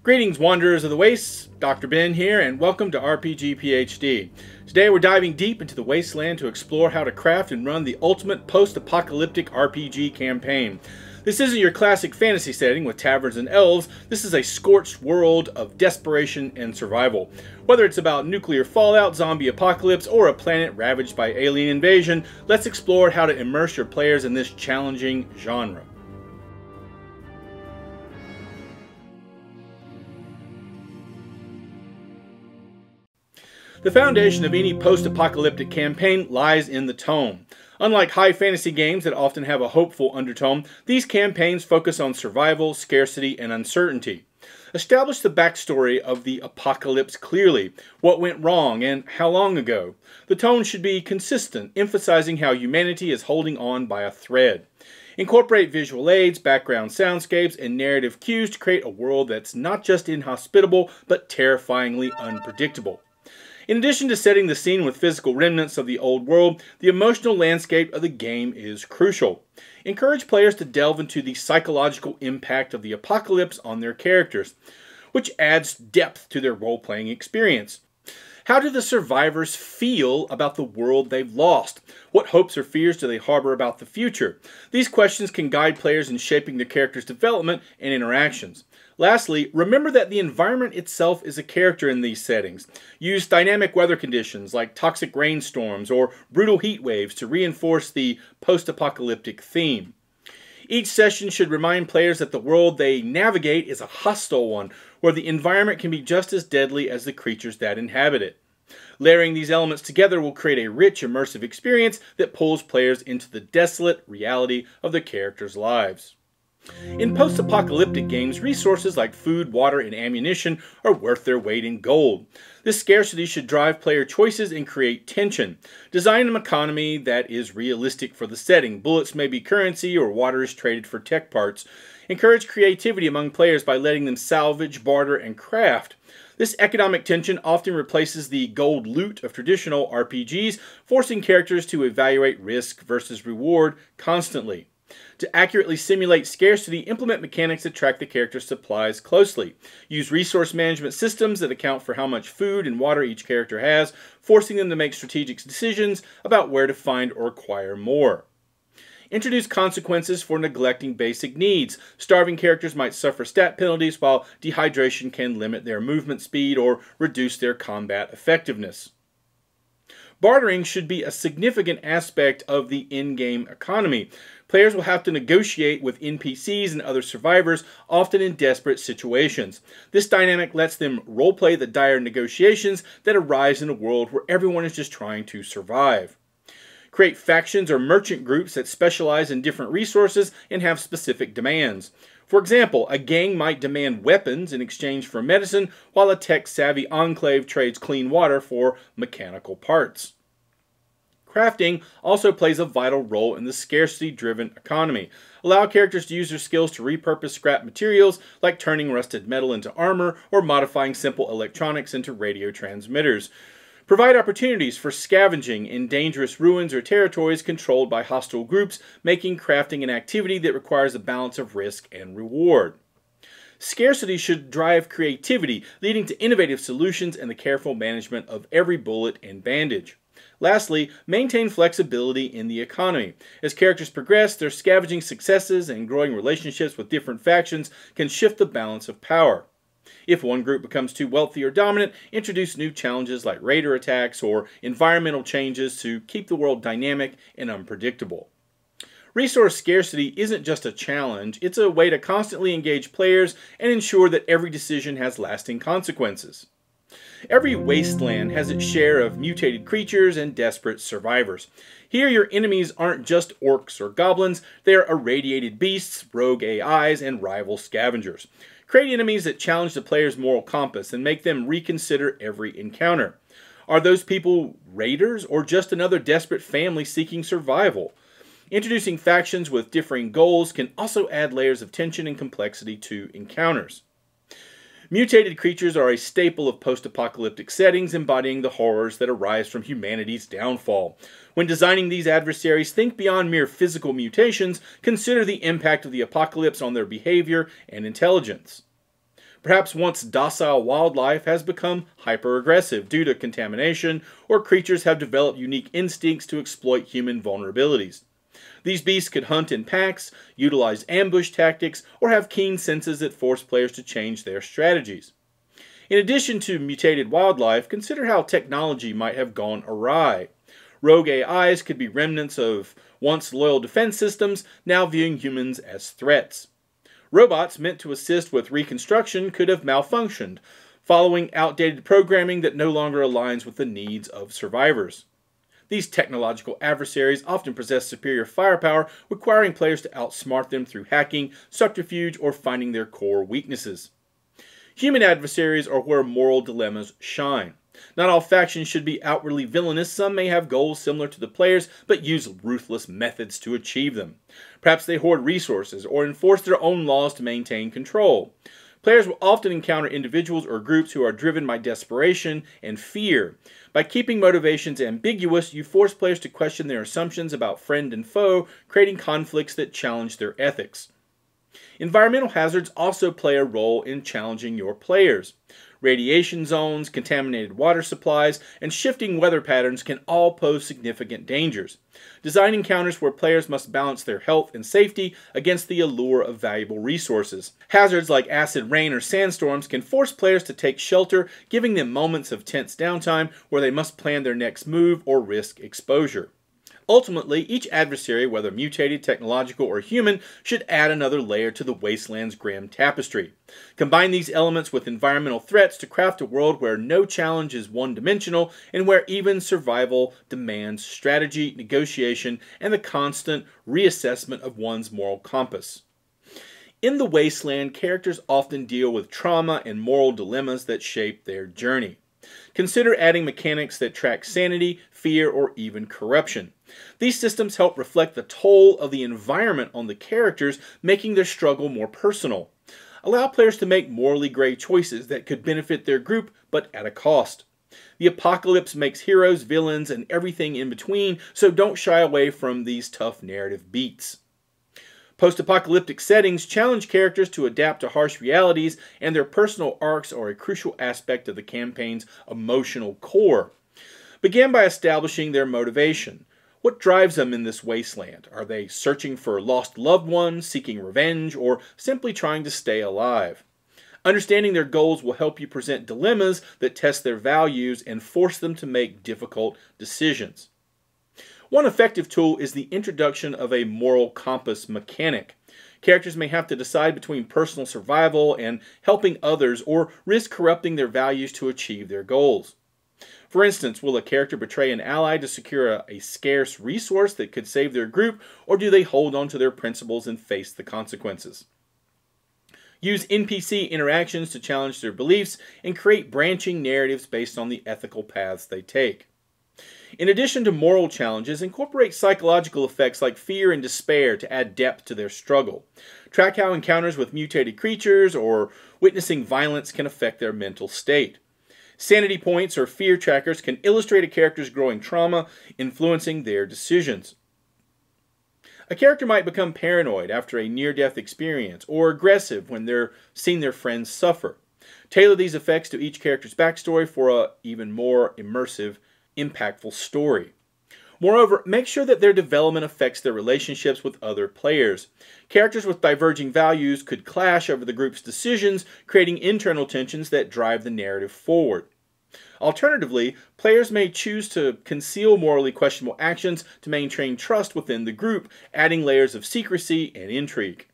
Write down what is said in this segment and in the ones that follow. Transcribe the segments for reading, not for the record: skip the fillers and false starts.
Greetings, Wanderers of the Wastes. Dr. Ben here, and welcome to RPG PhD. Today we're diving deep into the Wasteland to explore how to craft and run the ultimate post-apocalyptic RPG campaign. This isn't your classic fantasy setting with taverns and elves. This is a scorched world of desperation and survival. Whether it's about nuclear fallout, zombie apocalypse, or a planet ravaged by alien invasion, let's explore how to immerse your players in this challenging genre. The foundation of any post-apocalyptic campaign lies in the tone. Unlike high fantasy games that often have a hopeful undertone, these campaigns focus on survival, scarcity, and uncertainty. Establish the backstory of the apocalypse clearly, what went wrong, and how long ago. The tone should be consistent, emphasizing how humanity is holding on by a thread. Incorporate visual aids, background soundscapes, and narrative cues to create a world that's not just inhospitable, but terrifyingly unpredictable. In addition to setting the scene with physical remnants of the old world, the emotional landscape of the game is crucial. Encourage players to delve into the psychological impact of the apocalypse on their characters, which adds depth to their role-playing experience. How do the survivors feel about the world they've lost? What hopes or fears do they harbor about the future? These questions can guide players in shaping their characters' development and interactions. Lastly, remember that the environment itself is a character in these settings. Use dynamic weather conditions like toxic rainstorms or brutal heat waves to reinforce the post-apocalyptic theme. Each session should remind players that the world they navigate is a hostile one, where the environment can be just as deadly as the creatures that inhabit it. Layering these elements together will create a rich, immersive experience that pulls players into the desolate reality of their characters' lives. In post-apocalyptic games, resources like food, water, and ammunition are worth their weight in gold. This scarcity should drive player choices and create tension. Design an economy that is realistic for the setting. Bullets may be currency or water is traded for tech parts. Encourage creativity among players by letting them salvage, barter, and craft. This economic tension often replaces the gold loot of traditional RPGs, forcing characters to evaluate risk versus reward constantly. To accurately simulate scarcity, implement mechanics that track the character's supplies closely. Use resource management systems that account for how much food and water each character has, forcing them to make strategic decisions about where to find or acquire more. Introduce consequences for neglecting basic needs. Starving characters might suffer stat penalties, while dehydration can limit their movement speed or reduce their combat effectiveness. Bartering should be a significant aspect of the in-game economy. Players will have to negotiate with NPCs and other survivors, often in desperate situations. This dynamic lets them roleplay the dire negotiations that arise in a world where everyone is just trying to survive. Create factions or merchant groups that specialize in different resources and have specific demands. For example, a gang might demand weapons in exchange for medicine, while a tech-savvy enclave trades clean water for mechanical parts. Crafting also plays a vital role in the scarcity-driven economy. Allow characters to use their skills to repurpose scrap materials, like turning rusted metal into armor or modifying simple electronics into radio transmitters. Provide opportunities for scavenging in dangerous ruins or territories controlled by hostile groups, making crafting an activity that requires a balance of risk and reward. Scarcity should drive creativity, leading to innovative solutions and the careful management of every bullet and bandage. Lastly, maintain flexibility in the economy. As characters progress, their scavenging successes and growing relationships with different factions can shift the balance of power. If one group becomes too wealthy or dominant, introduce new challenges like raider attacks or environmental changes to keep the world dynamic and unpredictable. Resource scarcity isn't just a challenge, it's a way to constantly engage players and ensure that every decision has lasting consequences. Every wasteland has its share of mutated creatures and desperate survivors. Here, your enemies aren't just orcs or goblins, they are irradiated beasts, rogue AIs, and rival scavengers. Create enemies that challenge the player's moral compass and make them reconsider every encounter. Are those people raiders or just another desperate family seeking survival? Introducing factions with differing goals can also add layers of tension and complexity to encounters. Mutated creatures are a staple of post-apocalyptic settings, embodying the horrors that arise from humanity's downfall. When designing these adversaries, think beyond mere physical mutations, consider the impact of the apocalypse on their behavior and intelligence. Perhaps once docile wildlife has become hyper-aggressive due to contamination, or creatures have developed unique instincts to exploit human vulnerabilities. These beasts could hunt in packs, utilize ambush tactics, or have keen senses that force players to change their strategies. In addition to mutated wildlife, consider how technology might have gone awry. Rogue AIs could be remnants of once loyal defense systems, now viewing humans as threats. Robots meant to assist with reconstruction could have malfunctioned, following outdated programming that no longer aligns with the needs of survivors. These technological adversaries often possess superior firepower, requiring players to outsmart them through hacking, subterfuge, or finding their core weaknesses. Human adversaries are where moral dilemmas shine. Not all factions should be outwardly villainous. Some may have goals similar to the players, but use ruthless methods to achieve them. Perhaps they hoard resources or enforce their own laws to maintain control. Players will often encounter individuals or groups who are driven by desperation and fear. By keeping motivations ambiguous, you force players to question their assumptions about friend and foe, creating conflicts that challenge their ethics. Environmental hazards also play a role in challenging your players. Radiation zones, contaminated water supplies, and shifting weather patterns can all pose significant dangers. Design encounters where players must balance their health and safety against the allure of valuable resources. Hazards like acid rain or sandstorms can force players to take shelter, giving them moments of tense downtime where they must plan their next move or risk exposure. Ultimately, each adversary, whether mutated, technological, or human, should add another layer to the wasteland's grim tapestry. Combine these elements with environmental threats to craft a world where no challenge is one-dimensional and where even survival demands strategy, negotiation, and the constant reassessment of one's moral compass. In the wasteland, characters often deal with trauma and moral dilemmas that shape their journey. Consider adding mechanics that track sanity, fear, or even corruption. These systems help reflect the toll of the environment on the characters, making their struggle more personal. Allow players to make morally gray choices that could benefit their group, but at a cost. The apocalypse makes heroes, villains, and everything in between, so don't shy away from these tough narrative beats. Post-apocalyptic settings challenge characters to adapt to harsh realities, and their personal arcs are a crucial aspect of the campaign's emotional core. Begin by establishing their motivation. What drives them in this wasteland? Are they searching for lost loved ones, seeking revenge, or simply trying to stay alive? Understanding their goals will help you present dilemmas that test their values and force them to make difficult decisions. One effective tool is the introduction of a moral compass mechanic. Characters may have to decide between personal survival and helping others, or risk corrupting their values to achieve their goals. For instance, will a character betray an ally to secure a scarce resource that could save their group, or do they hold on to their principles and face the consequences? Use NPC interactions to challenge their beliefs and create branching narratives based on the ethical paths they take. In addition to moral challenges, incorporate psychological effects like fear and despair to add depth to their struggle. Track how encounters with mutated creatures or witnessing violence can affect their mental state. Sanity points or fear trackers can illustrate a character's growing trauma, influencing their decisions. A character might become paranoid after a near-death experience, or aggressive when they're seeing their friends suffer. Tailor these effects to each character's backstory for an even more immersive, impactful story. Moreover, make sure that their development affects their relationships with other players. Characters with diverging values could clash over the group's decisions, creating internal tensions that drive the narrative forward. Alternatively, players may choose to conceal morally questionable actions to maintain trust within the group, adding layers of secrecy and intrigue.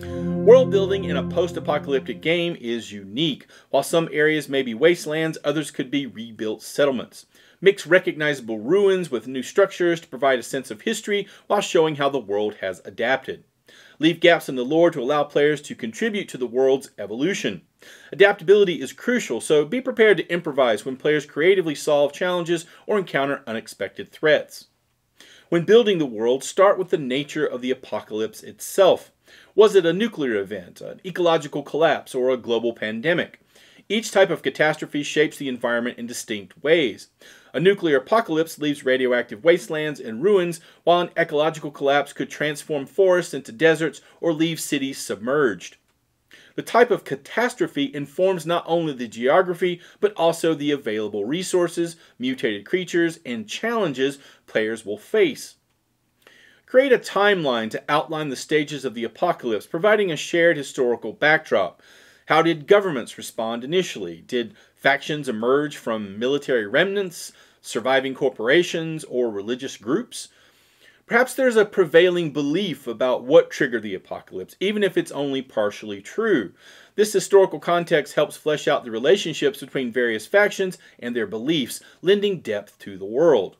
World building in a post-apocalyptic game is unique. While some areas may be wastelands, others could be rebuilt settlements. Mix recognizable ruins with new structures to provide a sense of history while showing how the world has adapted. Leave gaps in the lore to allow players to contribute to the world's evolution. Adaptability is crucial, so be prepared to improvise when players creatively solve challenges or encounter unexpected threats. When building the world, start with the nature of the apocalypse itself. Was it a nuclear event, an ecological collapse, or a global pandemic? Each type of catastrophe shapes the environment in distinct ways. A nuclear apocalypse leaves radioactive wastelands and ruins, while an ecological collapse could transform forests into deserts or leave cities submerged. The type of catastrophe informs not only the geography, but also the available resources, mutated creatures, and challenges players will face. Create a timeline to outline the stages of the apocalypse, providing a shared historical backdrop. How did governments respond initially? Did factions emerge from military remnants, surviving corporations, or religious groups? Perhaps there's a prevailing belief about what triggered the apocalypse, even if it's only partially true. This historical context helps flesh out the relationships between various factions and their beliefs, lending depth to the world.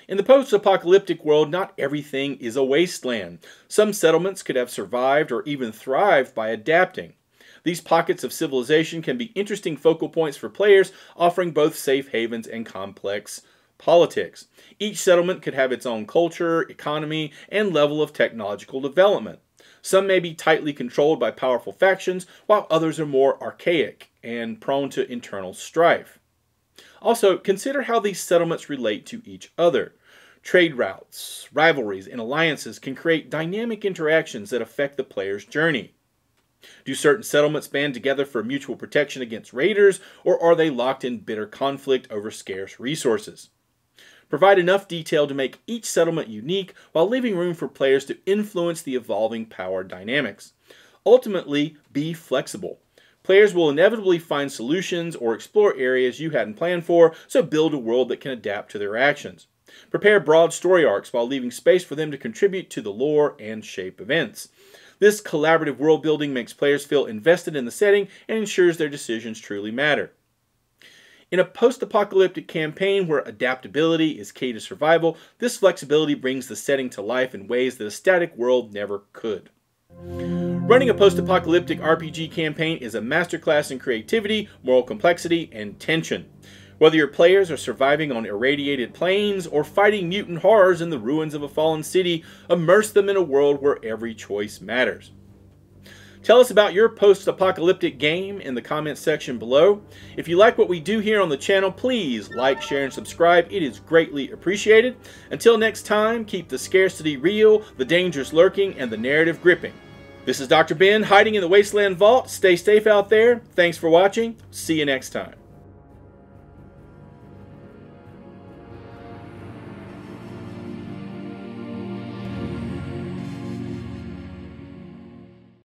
In the post-apocalyptic world, not everything is a wasteland. Some settlements could have survived or even thrived by adapting. These pockets of civilization can be interesting focal points for players, offering both safe havens and complex politics. Each settlement could have its own culture, economy, and level of technological development. Some may be tightly controlled by powerful factions, while others are more archaic and prone to internal strife. Also, consider how these settlements relate to each other. Trade routes, rivalries, and alliances can create dynamic interactions that affect the player's journey. Do certain settlements band together for mutual protection against raiders, or are they locked in bitter conflict over scarce resources? Provide enough detail to make each settlement unique while leaving room for players to influence the evolving power dynamics. Ultimately, be flexible. Players will inevitably find solutions or explore areas you hadn't planned for, so build a world that can adapt to their actions. Prepare broad story arcs while leaving space for them to contribute to the lore and shape events. This collaborative world building makes players feel invested in the setting and ensures their decisions truly matter. In a post-apocalyptic campaign where adaptability is key to survival, this flexibility brings the setting to life in ways that a static world never could. Running a post-apocalyptic RPG campaign is a masterclass in creativity, moral complexity, and tension. Whether your players are surviving on irradiated plains or fighting mutant horrors in the ruins of a fallen city, immerse them in a world where every choice matters. Tell us about your post-apocalyptic game in the comments section below. If you like what we do here on the channel, please like, share, and subscribe. It is greatly appreciated. Until next time, keep the scarcity real, the dangers lurking, and the narrative gripping. This is Dr. Ben, hiding in the Wasteland Vault. Stay safe out there. Thanks for watching. See you next time.